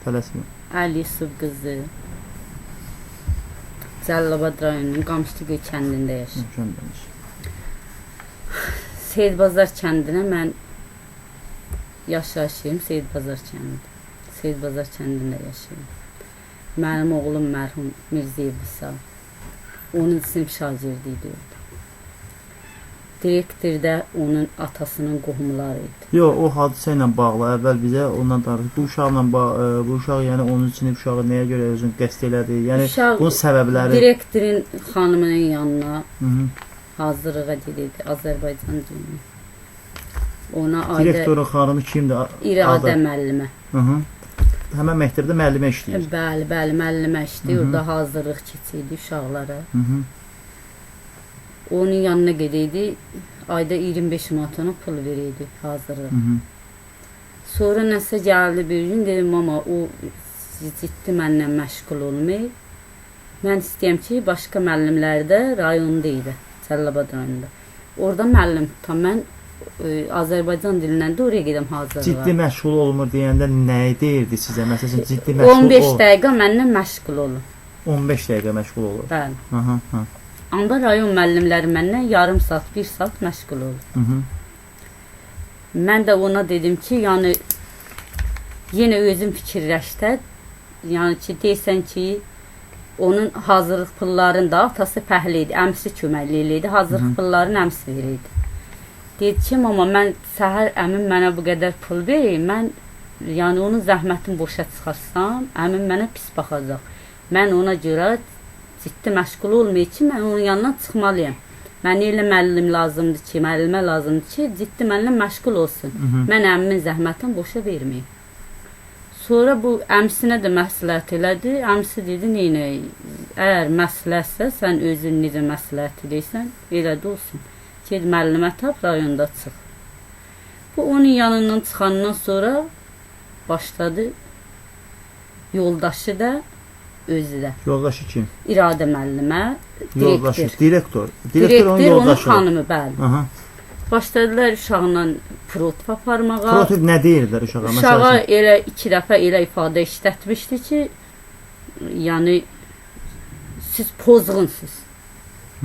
Tələsmə. Əli Yusuf qızı. Cəlilabad rayonunun Qamışlıgöy kəndində yaşayır. Seyidbazar kəndinə mən yaşayışım. Seyidbazar kəndi. Seyidbazar kəndində yaşayıram. Mənim oğlum mərhum Mirziyev Vüsal. 10-cu sinif şagirdi idi orada. Direktor da onun atasının qohumları idi. Yox, o hadisə ilə bağlı əvvəl bizə ondan danış. Bu uşaq yəni 10-cu sinif uşağı nəyə görə özünü qəsd elədi? Yəni bunun səbəbləri direktorun xanımının yanına hazırlığa gedirdi Azərbaycan dilini. Ona direktorun xanımı kimdir? İradə müəllimə. Həmən məktəbdə müəllimə işləyir. Bəli, müəllimə işləyir. Orada hazırlıq keçirdi uşaqlara. Onun yanına gedirdi. Ayda 25 manatına pul verirdi hazırlıq. Sonra nəsə gəldi bir gün, dedim ama o ciddi mənlə məşğul olmayıb. Mən istəyəm ki, başqa müəllimlər də rayonda idi, Cəlilabad rayonunda. Orada müəllim tutam. Mən Azərbaycan dilindən də oraya gedim hazırlığa. Ciddi məşğul olmur deyəndə nəyi deyirdi sizə? Məsələn, ciddi məşğul 15 dəqiqə mənlə məşğul olur. 15 dəqiqə məşğul olur. Bəli. Anda rayon müəllimləri məndən yarım saat, 1 saat məşğul olur. Mən də ona dedim ki, yəni yenə özüm fikirləşdə, yəni ki, deyəsən ki, onun hazırlıq pullarını da atası pəhli idi, əmsi köməkli idi, hazırlıq pullarını əmsi verirdi. Dedi ki, amma mən səhər əmim mənə bu qədər pul verir, mən yəni onun zəhmətini boşa çıxarsam, əmim mənə pis baxacaq. Mən ona görə ciddi məşğul olmayıb ki, mən onun yanından çıxmalıyam. Mənə elə müəllim lazımdır ki, müəllimə lazımdır ki, ciddi mənlə məşğul olsun. Mən əmmin zəhmətini boşa verməyim. Sonra bu əmsinə də məsləhət elədi. Əmsi dedi, neynə, əgər məsləhətsə, sən özün necə məsləhət edirsən, elə də olsun. Ged müəllimə tap, rayonda çıx. Bu onun yanından çıxandan sonra başladı. Yoldaşı da, özü də. Yoldaşı kim? İradə müəllimə, Yoldaşı, direktor. Direktor onun onun yoldaşı. xanımı, bəli. Başladılar uşağla prototip aparmağa. Prototip nə deyirdilər uşağa? Uşağa elə 2 dəfə elə ifadə işlətmişdi ki, yəni siz pozğunsuz.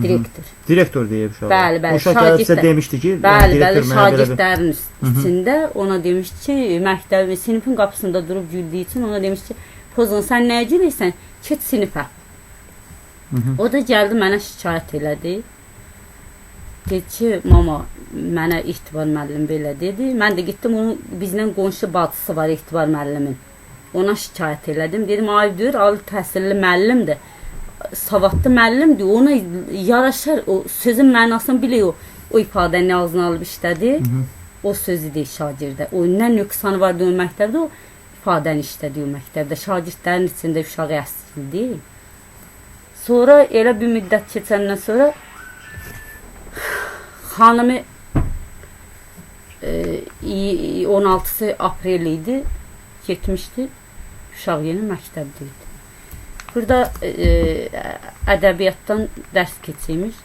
Direktor. Direktor deyib uşağa. Bəli. Uşaq gəlib sizə demişdi ki, bəli, şagirdlərin içində ona demişdi ki, məktəbin, sinifin qapısında durub güldüyü üçün ona demişdi ki, pozğun, sən nəyə gülürsən? Keç sinifə. O da gəldi, mənə şikayət elədi. Dedi ki, mama, mənə İhtibar müəllim belə dedi. Mən də getdim, onun bizlə qonşu bacısı var İhtibar müəllimin. Ona şikayət elədim. Dedim, Aydır, ali təhsilli müəllimdir. Savadlı müəllimdir. Ona yaraşar, o sözün mənasını bilir, o ifadəni ağzına alıb işlədi. O sözü deyil şagirdə. O nə nöqsanı vardı o məktəbdə, o ifadəni işlədi o məktəbdə. Şagirdlərin içində uşağı əsildi. Sonra elə bir müddət keçəndən sonra xanımı 16 aprel idi, getmişdi, uşaq yeni məktəbdə idi. Burada ədəbiyyatdan dərs keçirmiş,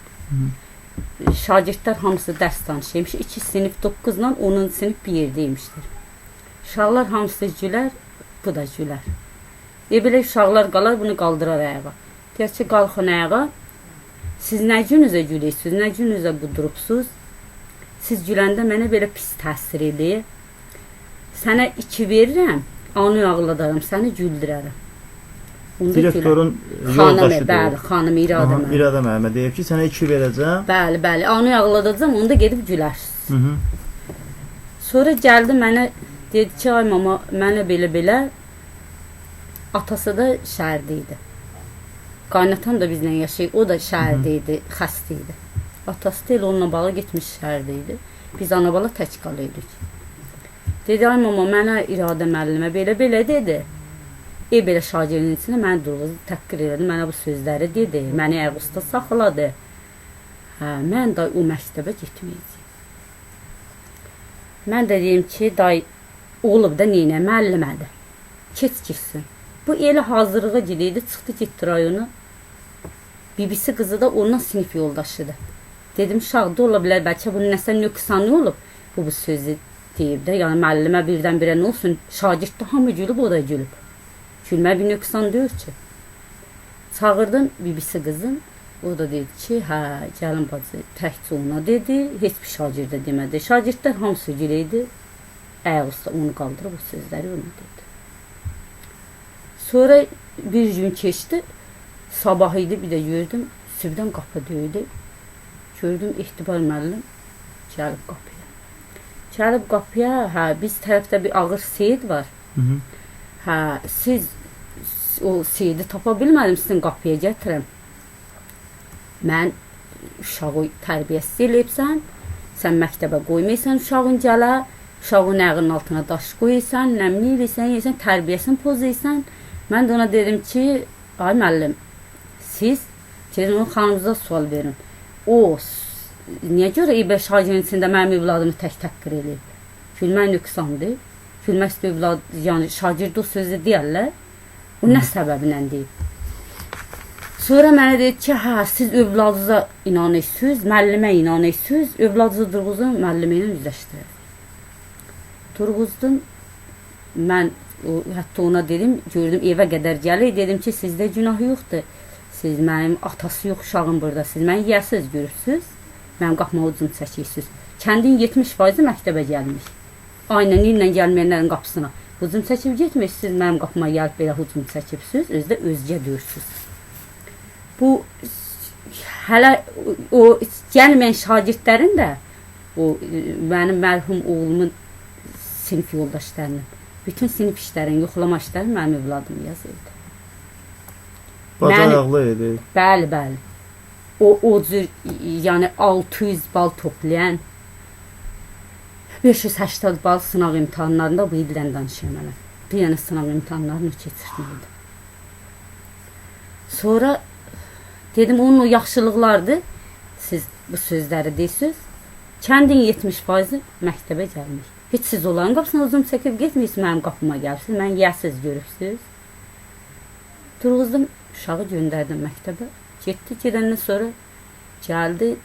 şagirdlər hamısı dərs danışıymış, 2 sinif 9 ilə 10-cu sinif bir yerdəymişdir. Uşaqlar hamısı gülər, bu da gülər. Belə uşaqlar qalar, bunu qaldırar ayağa. Deyək ki, qalxın ayağa, siz nə gününüzə gülürsünüz, nə gününüzə budurubsuz, siz güləndə mənə belə pis təsir edir. Sənə 2 verirəm, onu ağladarım, səni güldürərəm. Direktorun yoldaşıdır. Bəli, xanım İradə müəllimə. İradə müəllimə deyib ki, sənə 2 verəcəm. Bəli, onu ağladacam, onu da gedib gülərsiniz. Sonra gəldi mənə, dedi ki, ay mama, mənə belə-belə, atası da şəhərdə idi. Qaynatan da bizlə yaşayıb, o da şəhərdə idi, xəstə idi. Atası da elə onunla bağlı getmiş şəhərdə idi. Biz ana-bala tək qalıyorduk. Dedi, ay mama, mənə İradə müəllimə belə-belə dedi. Belə şagirdin içində mənə durğuzu təhqir elədi, mənə bu sözləri dedi, məni əqusda saxladı. Mən də o məktəbə getməyəcəm. Mən də deyim ki, day olub da neynə, müəllimədir. Keç gitsin. Bu elə hazırlığa gidirdi, çıxdı getdi rayonu. Bibisi qızı da ondan sinif yoldaşıdır. Dedim, uşaqda ola bilər, bəlkə bunun nəsə nöqsanı olub, bu sözü deyib də, yəni müəllimə birdən-birə nə olsun, şagird də hamı gülüb, o da gülüb. Gülmə bir nöqsan deyir ki. Çağırdım bibisi qızım, o da dedi ki, hə, gəlin bacı, təkcə ona dedi, heç bir şagirdə demədi. Şagirdlər hamısı güləydi, ayaq üstə onu qaldırıb o sözləri ona dedi. Sonra bir gün keçdi, sabah idi, bir də gördüm, sübdən qapı döydü. Gördüm, İxtibar müəllim gəlib qapıya. Gəlib qapıya, hə, biz tərəfdə bir ağır seyid var. Hə, siz o seyidi tapa bilmədim, sizin qapıya gətirəm. Mən uşağı tərbiyəsiz eləyibsən, sən məktəbə qoymaysan uşağın gələ, uşağın ayağının altına daş qoyursan, nəmli eləyirsən, tərbiyəsini pozuysan. Mən də ona dedim ki, ay müəllim, siz gedin onun xanımıza sual verin. O, niyə görə İbrə şagirdin içində mənim övladımı tək təqqir eləyib? Gülmək nöqsandır. Gülmək övlad, yəni şagird o sözü deyərlər. O nə səbəblə deyib? Sonra mənə dedi ki, hə, siz övladınıza inanırsınız, müəllimə inanırsınız, övladınızı durğuzun, müəllimə ilə üzləşdirək. Durğuzdum, mən hətta ona dedim, gördüm evə qədər gəlir, dedim ki, sizdə günah yoxdur. Siz mənim atası yox uşağım burada, siz məni yəsiz görürsünüz, mənim qapıma ucum çəkirsiniz. Kəndin 70% məktəbə gəlmiş. Aynən illə gəlməyənlərin qapısına. Hücum çəkib getmişsiniz, mənim qapıma gəlib belə hücum çəkibsiniz, özdə özgə döyürsünüz. Bu, hələ o gəlməyən şagirdlərin də, o mənim mərhum oğlumun sinif yoldaşlarının, bütün sinif işlərini, yoxlama işlərini mənim övladımı yazırdı. Bacarıqlı idi. Bəli, bəli. O cür, yəni 600 bal toplayan, 580 bal sınaq imtahanlarında bu ildən danışıyorum mənə. Bir yana sınaq imtahanlarını keçirtməydi. Sonra dedim, onun o yaxşılıqlardır. Siz bu sözləri deyirsiniz. Kəndin 70%-i məktəbə gəlmiş. Heç siz onların qapısına uzun çəkib getmirsiniz, mənim qapıma gəlsiniz. Mən yəsiz görürsünüz. Durğuzdum, uşağı göndərdim məktəbə. Getdi, gedəndən sonra gəldi.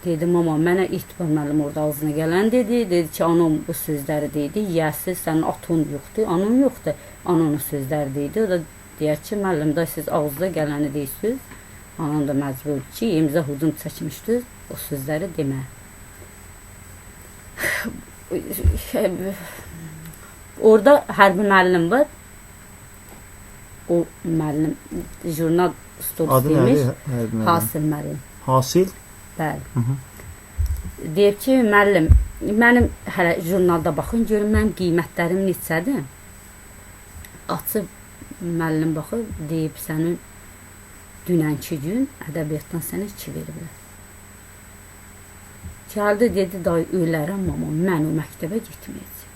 Dedim, amma mənə İxtibar müəllim orada ağzına gələn dedi. Dedi ki, anam bu sözləri deydi. Yəsiz, sənin atın yoxdur, anam yoxdur. Ananın sözləri deydi. O da deyər ki, müəllim də siz ağzına gələni deyirsiniz. Anam da məcburdur ki, imza hücum çəkmişdir. O sözləri demə. Orada hərbi müəllim var. O müəllim jurnal stolus demiş. Hasil müəllim. Hasil? Bəli. Deyib ki, müəllim, mənim hələ jurnalda baxın, görün mənim qiymətlərim neçədir. Açıb müəllim baxıb, deyib sənin dünənki gün ədəbiyyatdan sənə 2 veriblər. Gəldi, dedi, dayı ölərəm, amma mən o məktəbə getməyəcəm.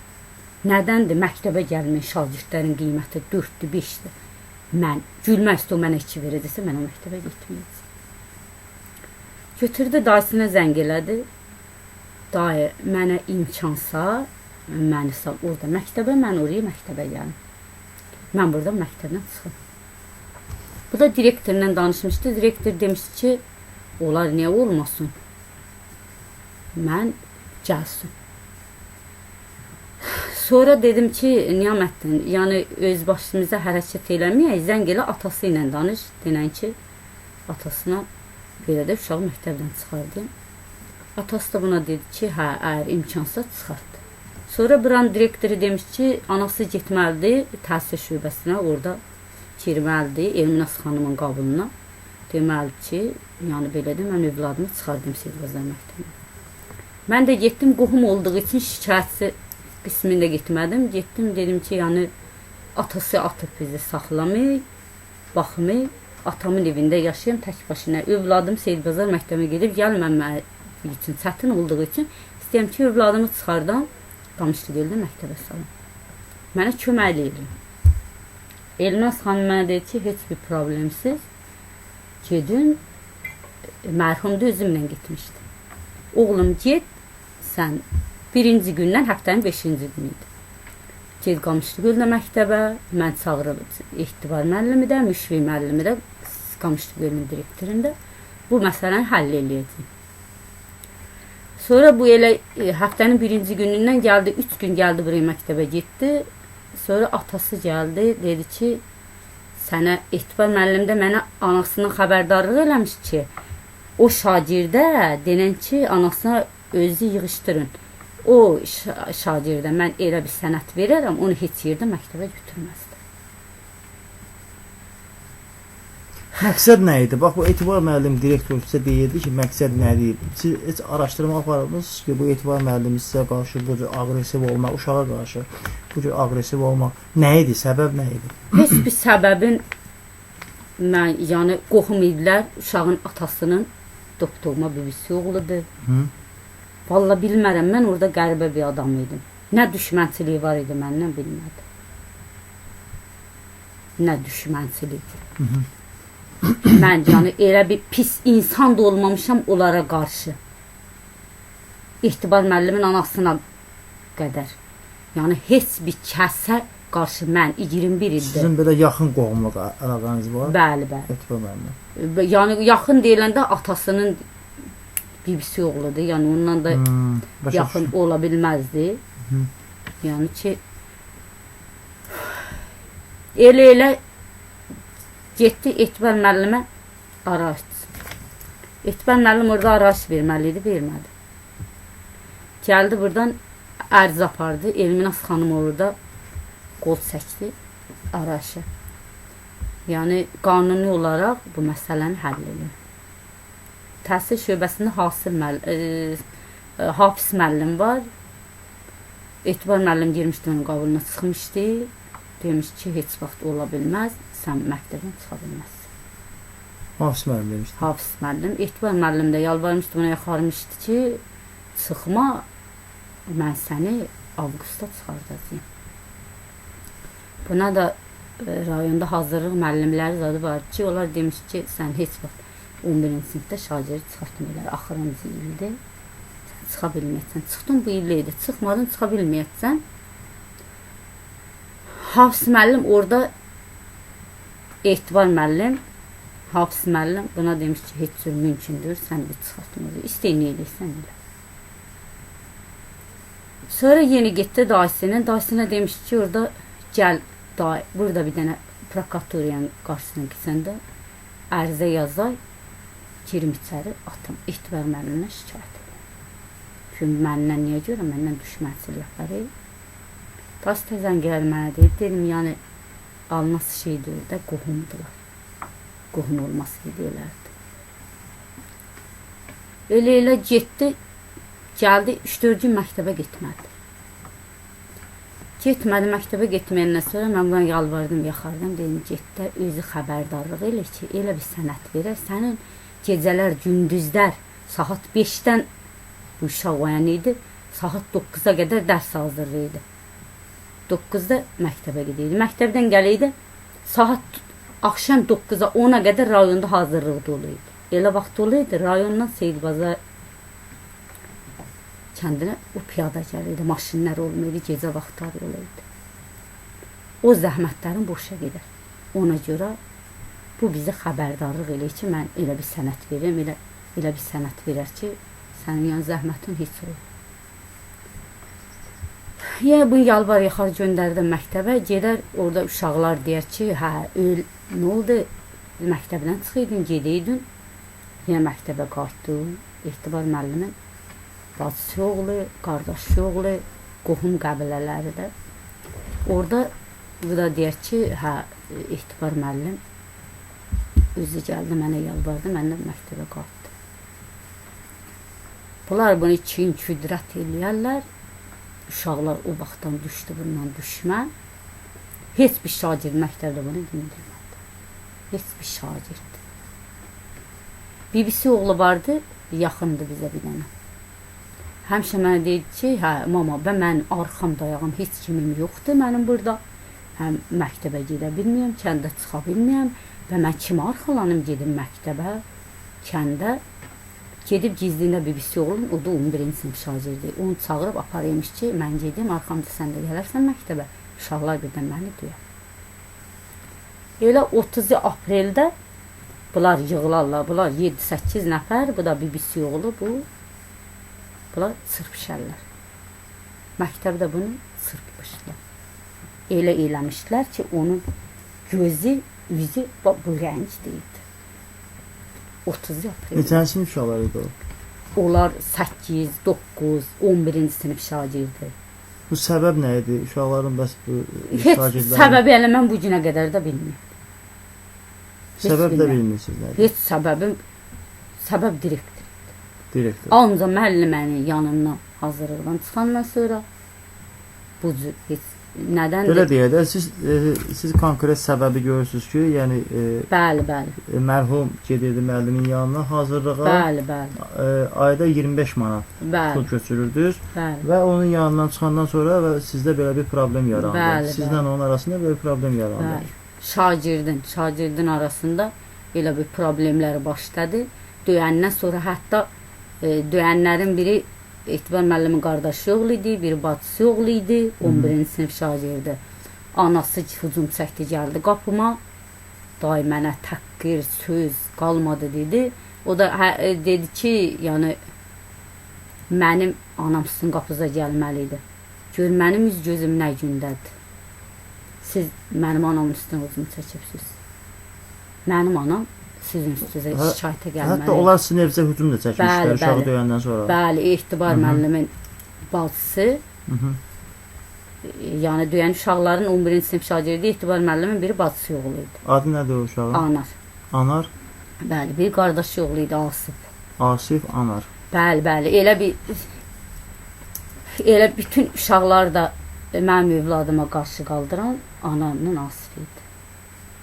Nədəndir məktəbə gəlməyən şagirdlərin qiyməti 4-dür, 5-dir. Mən gülmək istəyir, mənə 2 verəcəksə, mən o məktəbə getməyəcəm. Götürdü, dayısına zəng elədi. Dayı, mənə imkansa, məni sal orada məktəbə, mən oraya məktəbə gəlim. Mən burada məktəbdən çıxım. Bu da direktorla danışmışdı. Direktor demişdi ki, onlar niyə olmasın? Mən gəlsin. Sonra dedim ki, Niyaməddin, yəni öz başımıza hərəkət eləməyək, zəng elə atası ilə danış, denən ki, atasına belə də uşağı məktəbdən çıxardı. Atası da buna dedi ki, hə, əgər imkansa çıxardı. Sonra buranın direktoru demiş ki, anası getməlidir təhsil şöbəsinə, orada girməlidir Elminaz xanımın qabuluna. Deməli ki, yəni belə də mən övladımı çıxardım Seyidqazar məktəbinə. Mən də getdim, qohum olduğu üçün şikayətçi qismində getmədim. Getdim, dedim ki, yəni atası atıb bizi saxlamayı, baxmayı. Atamın evində yaşayım tək başına. Övladım Seyidqazar məktəbinə gedib gəlməmək üçün, çətin olduğu üçün istəyəm ki, övladımı çıxardam, Qamışlıgöldə məktəbə salım. Mənə kömək edin. Elminaz xanım mənə dedi ki, heç bir problemsiz. Gedin, mərhum da özümlə getmişdi. Oğlum, get, sən birinci gündən həftənin 5-ci günü idi. Ged Qamışlıgöldə məktəbə, mən çağırıb İxtibar müəllimi də, Müşfiq müəllimi də, Qamışlıgölün direktorunda bu məsələni həll eləyəcəyim. Sonra bu elə həftənin birinci günündən gəldi, 3 gün gəldi buraya məktəbə getdi. Sonra atası gəldi, dedi ki, sənə Etibar müəllim də mənə anasının xəbərdarlıq eləmiş ki, o şagirdə denən ki, anasına özü yığışdırın. O şagirdə mən elə bir sənət verərəm, onu heç yerdə məktəbə götürməzdi. Məqsəd nə idi? Bax, bu Etibar müəllim direktor sizə deyirdi ki, məqsəd nədir? Siz heç araşdırma aparırdınız ki, bu Etibar müəllim sizə qarşı bu cür aqressiv olmaq, uşağa qarşı bu cür aqressiv olmaq nə idi? Səbəb nə idi? Heç bir səbəbin, mən, yəni qohum idilər, uşağın atasının doktoruma bibisi oğludur. Vallahi bilmərəm, mən orada qəribə bir adam idim. Nə düşmənçiliyi var idi məndən bilmədim. Nə düşmənçilik. Mən yəni elə bir pis insan da olmamışam onlara qarşı. Etibar müəllimin anasına qədər. Yəni heç bir kəsə qarşı mən 21 ildir. Sizin belə yaxın qohumluq əlaqəniz var? Bəli, bəli. Etibar müəllim. Yəni yaxın deyiləndə atasının bibisi oğludur. Yəni ondan da yaxın ola bilməzdi. Yəni ki elə getdi Etibar müəllimə araç. Etibar müəllim orada araç verməli idi, vermədi. Gəldi buradan ərz apardı. Elminaz xanım orada qol çəkdi araçı. Yəni qanuni olaraq bu məsələni həll edir. Təhsil şöbəsində Hafiz müəllim var. Etibar müəllim girmişdi, onun qabuluna çıxmışdı. Demiş ki, heç vaxt ola bilməz, sən məktəbdən çıxa bilməzsin. Hafiz müəllim demişdi. Hafiz müəllim. Etibar müəllim də yalvarmışdı, buna yaxarmışdı ki, çıxma, mən səni avqustda çıxardacağım. Buna da rayonda hazırlıq müəllimləri zadı var ki, onlar demiş ki, sən heç vaxt 11-ci sinifdə şagirdi çıxartmayırlar, axırıncı ildir. Sən çıxa bilməyəcəksən. Çıxdın bu illə idi, çıxmadın, çıxa bilməyəcəksən. Hafiz müəllim orada Etibar müəllim, Hafiz müəllim buna demiş ki, heç cür mümkündür, sən bir çıxartmayacaq. İstəyin eləyirsən elə. Sonra yeni getdi dayısına demiş ki, orada gəl, burada bir dənə prokuraturiyanın qarşısına keçəndə ərizə yazay, girim içəri, atım, Etibar müəllimlə şikayət edir. Çünki məndən niyə görə, məndən düşmənçilik yaparıq. Daş təzən gəlməyə deyib, dedim, yəni alması şeydir də, qohumdular. Qohum olması deyirlərdi. Elə getdi, gəldi, 3-4 gün məktəbə getmədi. Getmədi, məktəbə getməyəndən sonra mən buna yalvardım, yaxardım, dedim, getdə özü xəbərdarlıq elə ki, elə bir sənət verər, sənin gecələr, gündüzlər, saat 5-dən bu uşaq oyan idi, saat 9-a qədər dərs hazırlıydı. 9-da məktəbə gedirdi. Məktəbdən gələydi, saat axşam 9-a 10-a qədər rayonda hazırlıq doluydu. Elə vaxt doluydu, rayondan Seyidbazar kəndinə o piyada gəlirdi, maşinlər olmaydı, gecə vaxtları olaydı. O zəhmətlərin boşa gedir. Ona görə bu bizə xəbərdarlıq eləyir ki, mən elə bir sənət verim, elə bir sənət verər ki, sənin yan zəhmətin heç olur. Yəni bu yalvar yaxar göndərdim məktəbə, gedər orada uşaqlar deyər ki, hə, nə oldu, məktəbdən çıxıydın, gediydin, yenə məktəbə qayıtdın, Etibar müəllimin bacısı oğlu, qardaşı oğlu, qohum qəbilələri də. Orada bu da deyər ki, hə, Etibar müəllim özü gəldi, mənə yalvardı, məndən məktəbə qayıtdı. Bunlar bunu Çin küdrət eləyərlər. Uşaqlar o vaxtdan düşdü, bundan düşmə. Heç bir şagird məktəbdə bunu dindirmədi. Heç bir şagird. Bibisi oğlu vardı, yaxındı bizə bir dənə. Həmişə mənə deyirdi ki, hə, mama, mən arxam dayağım, heç kimim yoxdur mənim burada. Həm məktəbə gedə bilməyəm, kəndə çıxa bilməyəm və mən kimə arxalanım gedim məktəbə, kəndə. Gedib gizliyində bibisi oğlum, o da 11-ci sinif şagirdi. Onu çağırıb aparıymış ki, mən gedim, arxamda sən də gələrsən məktəbə. Uşaqlar birdən məni duyar. Elə 30 apreldə bunlar yığılarlar, bunlar 7-8 nəfər, bu da bibisi oğlu, bu Bunlar çırpışarlar. Məktəbdə bunu çırpmışlar. Elə eləmişlər ki, onun gözü, üzü bu rəngdəydi. 30 yapır. Neçənci sinif uşaqları idi o? Onlar 8, 9, 11-ci sinif şagirdi. Bu səbəb nə idi? Uşaqların bəs bu Heç şagirdlərin səbəbi elə mən bu günə qədər də bilmirəm. Heç səbəb də bilmirəm. bilmirsiniz nədir? Heç səbəb direktor. Direktor. Ancaq müəllimənin yanından hazırlıqdan çıxandan sonra bu cür heç nədən Belə deyək də siz konkret səbəbi görürsünüz ki, yəni bəli, bəli. Mərhum gedirdi müəllimin yanına hazırlığa. Bəli, bəli. Ayda 25 manat pul Bəli, köçürürdünüz bəli. və onun yanından çıxandan sonra və sizdə belə bir problem yarandı. Bəli, Sizlə bəli. onun arasında belə bir problem yarandı. Bəli. Şagirdin arasında elə bir problemlər başladı. Döyəndən sonra hətta döyənlərin biri Etibar müəllimin qardaşı oğlu idi, biri bacısı oğlu idi, 11-ci sinif şagirdi. Anası hücum çəkdi, gəldi qapıma. Day mənə təhqir, söz qalmadı dedi. O da dedi ki, yəni mənim anam sizin qapınıza gəlməli idi. Gör mənim üz gözüm nə gündədir. Siz mənim anamın üstünə hücum çəkibsiniz. Mənim anam sizin üstünüzə şikayətə gəlməli. Hətta onlar sizin evizə hücum da çəkmişlər uşağı döyəndən sonra. Bəli, Etibar müəllimin bacısı. Yəni döyən uşaqların 11-ci sinif şagirdi Etibar müəllimin biri bacısı oğlu idi. Adı nədir o uşağın? Anar. Anar. Bəli, bir qardaşı oğlu idi Asif. Asif Anar. Bəli, bəli. Elə bütün uşaqlar da mənim övladıma qarşı qaldıran anamın Asif idi.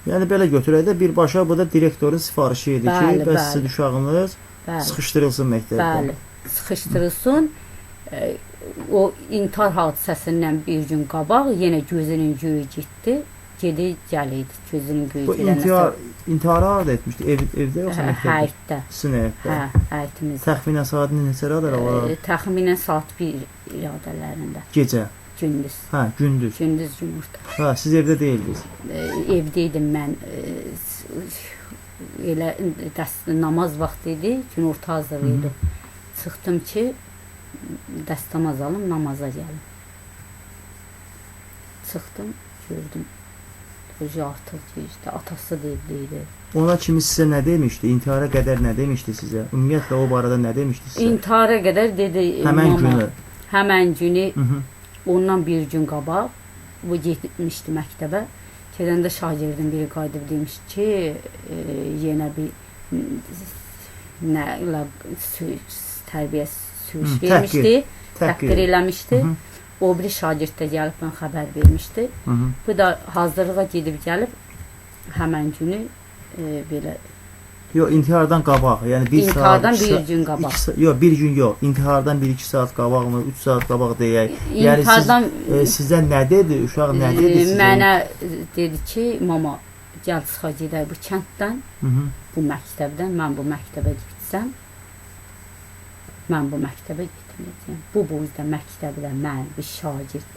Yəni belə götürək də birbaşa bu da direktorun sifarişi idi ki, Bəli, bəs bəli. sizin uşağınız Bəli. sıxışdırılsın məktəbdə. Bəli, sıxışdırılsın. O intihar hadisəsindən bir gün qabaq yenə gözünün göyü getdi. Gedi gəliydi gözünün göyü Bu intiharı harada etmişdi? Evdə yoxsa məktəbdə? Həyətdə. Sizin həyətdə. Hə, həyətimizdə. Təxminən saat neçə radar var? Təxminən saat 1 iradələrində. Gecə. Gündüz. Hə, gündüz. Gündüz günorta. Hə, siz evdə deyildiniz. Evdəydim mən. Elə namaz vaxtı idi, günorta hazır idi. Çıxdım ki, dəstəmaz alım, namaza gəlim. Çıxdım, gördüm. Hoca artıq işte, atası deyildi. Ona kimi sizə nə demişdi? İntihara qədər nə demişdi sizə? Ümumiyyətlə o barədə nə demişdi sizə? İntihara qədər dedi Həmən mama. günü. Həmən günü, Hı -hı. ondan bir gün qabaq bu getmişdi məktəbə. Gedəndə şagirdim biri qayıdıb demiş ki, yenə bir tərbiyə sürüş vermişdi, təhqir eləmişdi. Hı -hı. O biri şagird də gəlib mən xəbər vermişdi. Hı -hı. Bu da hazırlığa gedib gəlib həmən günü belə Yox, intihardan qabaq, yəni bir intihardan saat, bir gün qabaq. Yox, bir gün yox. İntihardan 1-2 saat qabaqmı, 3 saat qabaq deyək. Yəni İntihardan sizə nə dedi? Uşaq nə dedi sizə? Mənə dedi ki, mama, gəl çıxaq gedək bu kənddən, Hı -hı. bu məktəbdən, mən bu məktəbə getsəm, mən bu məktəbə getməyəcəm. Bu boyda məktəbdə mən bir şagird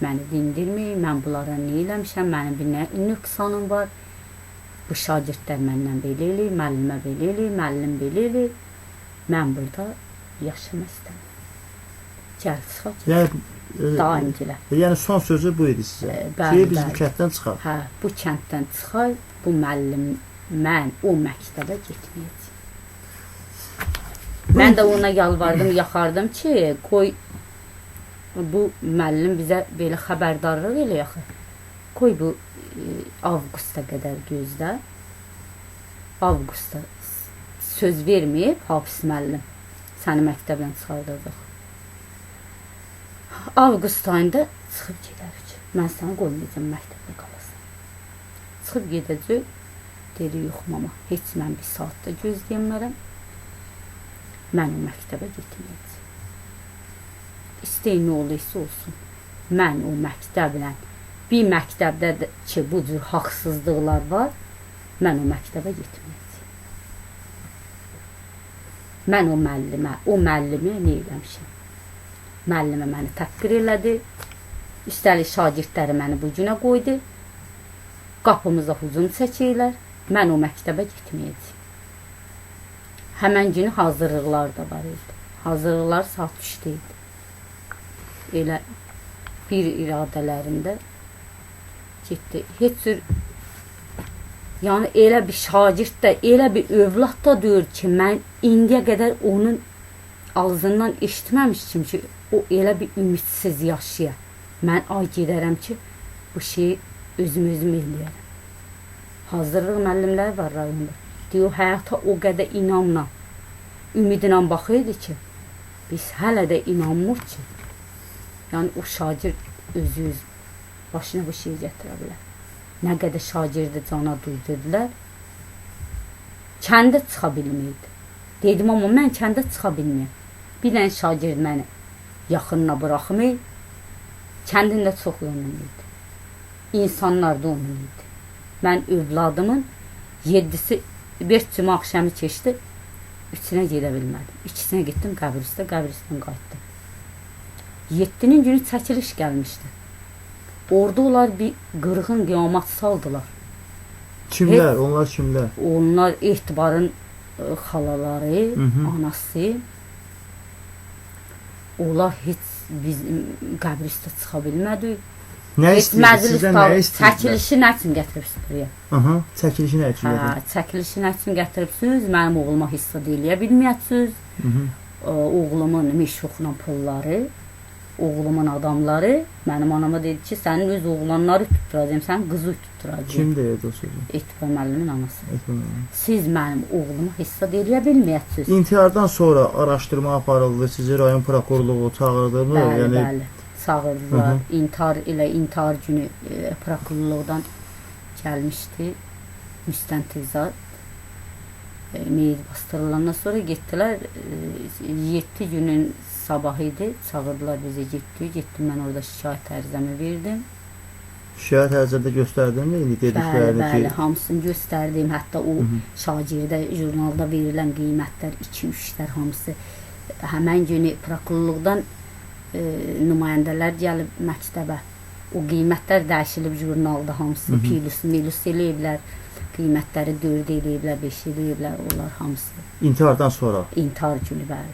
məni dindirməyim, mən bunlara nə eləmişəm, mənim bir nə nöqsanım var. Bu şagirdlər məndən belə eləyir, müəllimə belə eləyir, müəllim belə eləyir. Mən burada yaşamaq istəmirəm. Gəl çıxaq. Daimcilə. Yəni son sözü bu idi sizə. Ki, biz bu kənddən çıxaq. Hə, bu kənddən çıxaq, bu müəllim, mən o məktəbə getməyəcəm. Mən də ona yalvardım, yaxardım ki, qoy bu müəllim bizə belə xəbərdarlıq elə yaxı. Qoy bu avqusta qədər gözlə. Avqusta söz verməyib Hafiz müəllim səni məktəbdən çıxardacaq. Avqust ayında çıxıb gedərik. Mən səni qoymayacağam məktəbdə qalasan. Çıxıb gedəcək. Dedi, yox mama, heç mən bir saatda gözləyəmərəm. Mən o məktəbə getməyəcəm. İstəyin nə olursa olsun. Mən o məktəblə, bir məktəbdə ki, bu cür haqsızlıqlar var, mən o məktəbə getməyəcəm. Mən o müəllimi nə eləmişəm? Müəllimə məni təhqir elədi. Üstəlik şagirdləri məni bu günə qoydu. Qapımıza hücum çəkirlər. Mən o məktəbə getməyəcəm. Həmən günü hazırlıqlar da var idi. Hazırlıqlar saat 3-də idi. Elə bir iradələrində getdi. Heç cür yəni elə bir şagird də, elə bir övlad da deyir ki, mən indiyə qədər onun ağzından eşitməmişdim ki, o elə bir ümidsiz yaşaya. Mən ay gedərəm ki, bu şeyi özüm eləyərəm. Hazırlıq müəllimləri var rayonda. Deyir, həyata o qədər inamla, ümidlə baxırdı ki, biz hələ də inanmır ki, yəni o şagird özü başına bu şeyi gətirə bilər. Nə qədər şagirdi cana duydurdular, kəndə çıxa bilməydi. Dedim, amma mən kəndə çıxa bilməyəm. Bir dənə şagird məni yaxınına buraxmayıb, kəndində çox yönlü idi. İnsanlar da onun idi. Mən övladımın 7-si 5 cümə axşamı keçdi, 3-ünə gedə bilmədim. 2-sinə getdim qəbiristə, qəbiristdən qayıtdım. 7-nin günü çəkiliş gəlmişdi. Orada onlar bir qırğın qiyamət saldılar. Kimlər? Onlar kimlər? Onlar Etibarın xalaları, anası. Onlar heç biz qəbristə çıxa bilmədik. Nə istəyir? Sizdən nə istəyir? Çəkilişi nə üçün gətiribsiniz buraya? Çəkilişi nə üçün gətirib? Çəkilişi nə üçün gətiribsiniz? Mənim oğluma hissad eləyə bilməyəsiniz. Oğlumun meşruqla pulları, oğlumun adamları mənim anama dedi ki, sənin öz oğlanları tutturacağım, sən qızı tutturacağım. Kim deyirdi o sözü? Etibar müəllimin anası. Siz mənim oğluma hissad eləyə bilməyəsiniz. İntihardan sonra araşdırma aparıldı, sizi rayon prokurorluğu çağırdı mı? Bəli, çağırdılar. İntihar günü prokurorluqdan gəlmişdi müstəntizat. Meyit bastırılandan sonra getdilər. 7 günün sabahı idi. Çağırdılar bizi, getdim mən orada şikayət ərizəmi verdim. Şikayət ərizədə göstərdin mi? Bəli, hamısını göstərdim. Hətta o şagirdə jurnalda verilən qiymətlər, 2-3-lər hamısı. Həmən günü prokurorluqdan nümayəndələr gəlib məktəbə. O qiymətlər dəyişilib jurnalda hamısı. Milus eləyiblər. Qiymətləri 4 eləyiblər, 5 eləyiblər, onlar hamısı. İntihardan sonra? İntihar günü, bəli.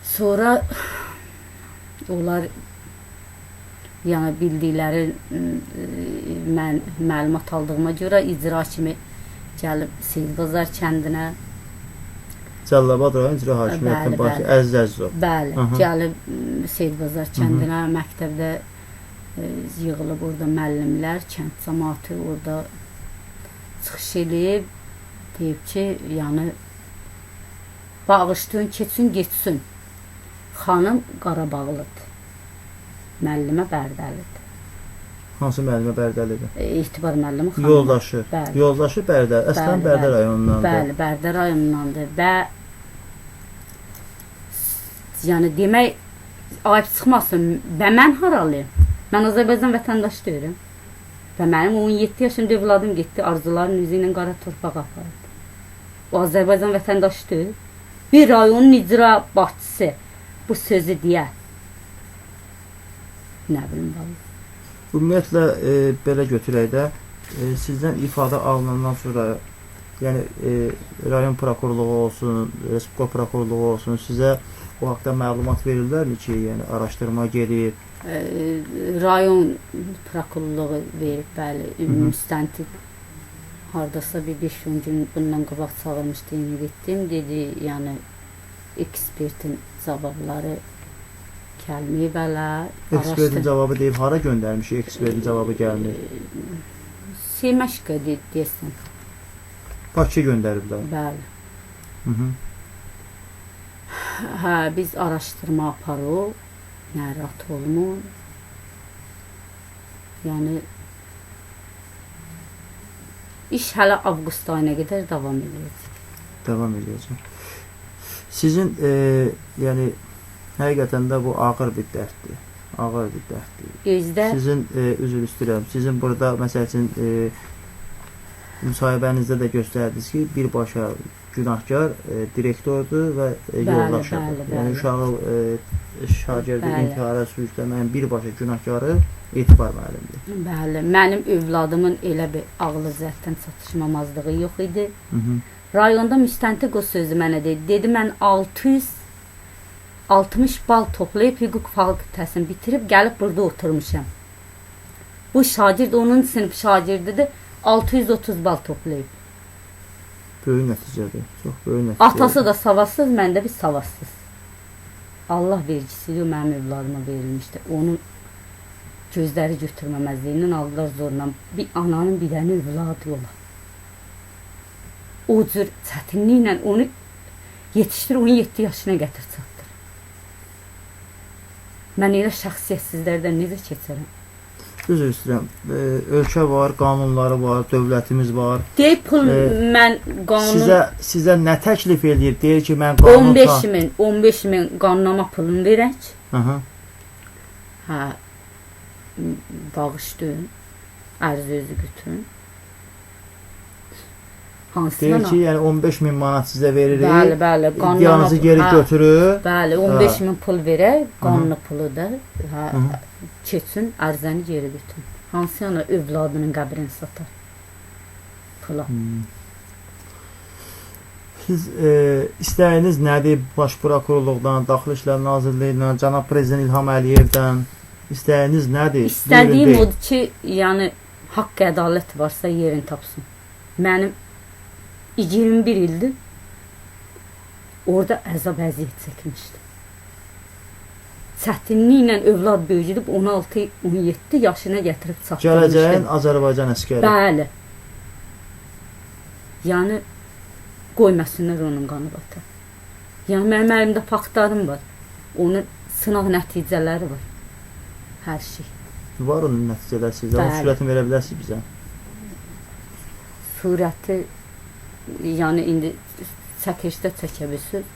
Sonra onlar yəni bildikləri mən məlumat aldığıma görə icra kimi gəlib Seyidbazar kəndinə. Cəllabad rayon icra hakimiyyətinin başı Əziz Əzizov. Bəli, gəlib Seyidbazar kəndinə, məktəbdə yığılıb orada müəllimlər, kənd cəmaatı orada çıxış eləyib, deyib ki, yəni bağışlayın, keçsin, getsin. Xanım Qarabağlıdır. Müəllimə Bərdəlidir. Hansı müəllimə Bərdəlidir? Etibar müəllimi xanım. Yoldaşı. Bəli. Yoldaşı Bərdəli. Əslən Bərdə rayonundandır. Bəli, Bərdə rayonundandır. Və yəni demək, ayıb çıxmasın, və mən haralıyım? Mən Azərbaycan vətəndaşı deyirəm. Və mənim 17 yaşımda övladım getdi, arzuların üzü ilə qara torpaq apardı. O Azərbaycan vətəndaşı deyil. Bir rayonun icra başçısı bu sözü deyə. Nə bilim balı. Ümumiyyətlə, belə götürək də, sizdən ifadə alınandan sonra, yəni rayon prokurorluğu olsun, Respublika prokurorluğu olsun, sizə o haqda məlumat verirlərmi ki, yəni araşdırma gedir? Rayon prokurorluğu verib, bəli, müstəntiq hardasa bir 5-10 gün bundan qabaq çağırmışdı, yeni getdim, dedi, yəni ekspertin cavabları gəlməyib hələ. Ekspertin cavabı deyib, hara göndərmiş ekspertin cavabı gəlmir? Seməşqə deyəsən. Bakı göndəriblər. Bəli. Hə, biz araşdırma aparıq, narahat olmun. Yəni iş hələ avqust ayına qədər davam edəcək. Davam edəcək. Sizin, yəni, həqiqətən də bu ağır bir dərddir. Ağır bir dərddir. Özdə sizin, üzr istəyirəm, sizin burada, məsəl üçün, müsahibənizdə də göstərdiniz ki, birbaşa günahkar direktordur və yoldaşıdır. Yəni, uşağı şagirdi intihara sürükləməyin birbaşa günahkarı Etibar müəllimdir. Bəli, mənim övladımın elə bir ağlı zətdən çatışmamazlığı yox idi. Rayonda müstəntiq o sözü mənə dedi. Dedi, mən 660 bal toplayıb hüquq fakültəsini bitirib gəlib burada oturmuşam. Bu şagird, onun sinif şagirdidir, 630 bal toplayıb. Böyük nəticədir. Çox böyük nəticədir. Atası da savadsız, mən də bir savadsız. Allah vergisi o mənim evladıma verilmişdi. Onun gözləri götürməməzliyindən aldılar zorla. Bir ananın bir dənə evladı olar. O cür çətinliklə onu yetişdir, 17 yaşına gətir çatdır. Mən elə şəxsiyyətsizlərdən necə keçərəm? Üzr istəyirəm. Ölkə var, qanunları var, dövlətimiz var. Deyib pul, mən qanun... Sizə nə təklif eləyir? Deyir ki, mən qanun... 15 min qanunama pulunu verək. Aha. Hə, bağışlayın, ərz özü götürün. Deyir ki, yəni 15 min manat sizə veririk. Bəli, bəli. İddianızı geri götürür. Bəli, 15 min pul verək, qanunu puludur. Hə, keçsin, ərzəni geri götürün. Hansı yana övladının qəbrini satar? Pula. Siz istəyiniz nədir? Baş prokurorluqdan, Daxili İşlər Nazirliyindən, cənab Prezident İlham Əliyevdən istəyiniz nədir? İstədiyim odur ki, yəni haqq ədalət varsa yerini tapsın. Mənim 21 ildir orada əzab əziyyət çəkmişdim. Çətinliklə övlad böyüdüb 16-17 yaşına gətirib çatdırmışdım. Gələcəyin Azərbaycan əskəri. Bəli. Yəni qoymasınlar onun qanı batar. Yəni mənim əlimdə faktlarım var. Onun sınaq nəticələri var. Hər şey. Var onun nəticələri sizdə. Onun sürətini verə bilərsiniz bizə. Surəti yəni indi çəkişdə çəkə bilirsiniz.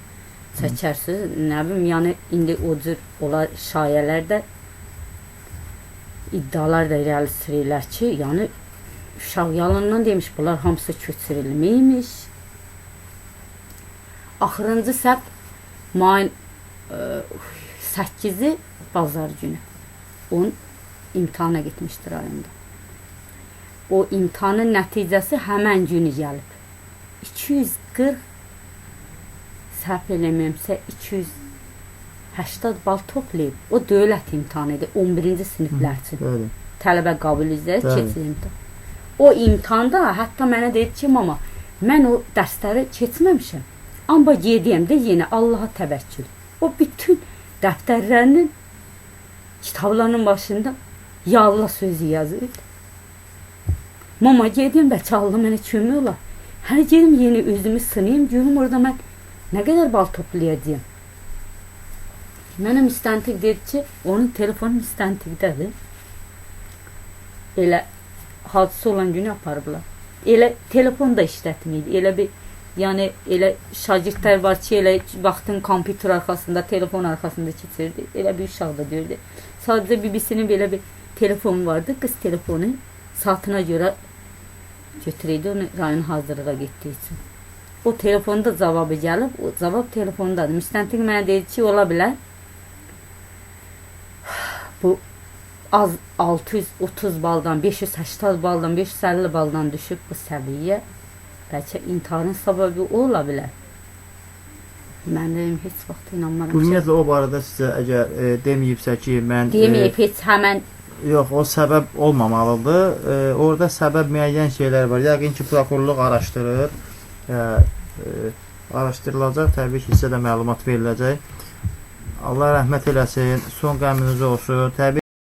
Çəkərsiniz. Nə bilim, yəni indi o cür olar şayələrdə iddialar da irəli sürürlər ki, yəni uşaq yalandan demiş, bunlar hamısı köçürülməymiş. Axırıncı səhv mayın 8-i bazar günü. Onun imtihana getmişdir rayonda. O imtihanın nəticəsi həmən günü gəlib. 240 səhv eləməyəmsə 280 bal toplayıb. O dövlət imtihanı idi 11-ci siniflər üçün. Tələbə qəbul üzrə keçid imtihanı. O imtihanda hətta mənə dedi ki, mama, mən o dərsləri keçməmişəm. Amma gediyəmdə yenə Allaha təvəkkül. O bütün dəftərlərinin kitablarının başında ya Allah sözü yazırdı. Mama gediyəm, bəlkə Allah mənə kömək olar. Hər gedim yeni özümü sınayım, görüm orada mən nə qədər bal toplayacağım. Mənə müstəntiq dedi ki, onun telefonu müstəntiqdədir. Elə hadisə olan günü aparıblar. Elə telefon da işlətməydi. Elə bir, yəni elə şagirdlər var ki, elə vaxtın kompüter arxasında, telefon arxasında keçirdi. Elə bir uşaq da gördü. Sadəcə bibisinin belə bir telefonu vardı. Qız telefonu saatına görə götürüydü, onu rayon hazırlığa getdiyi üçün. O telefonda cavabı gəlib, o cavab telefondadır. Müstəntiq mənə deyir ki, ola bilər. Bu az 630 baldan, 580 baldan, 550 baldan düşüb bu səviyyə. Bəlkə intiharın səbəbi ola bilər. Mən deyim, heç vaxt inanmaram. Ümumiyyətlə o barədə sizə əgər deməyibsə ki, mən... Deməyib, heç həmən... Yox, o səbəb olmamalıdır. Orada səbəb müəyyən şeylər var. Yəqin ki, prokurorluq araşdırır. Araşdırılacaq, təbii ki, sizə də məlumat veriləcək. Allah rəhmət eləsin, son qəminiz olsun. Təbii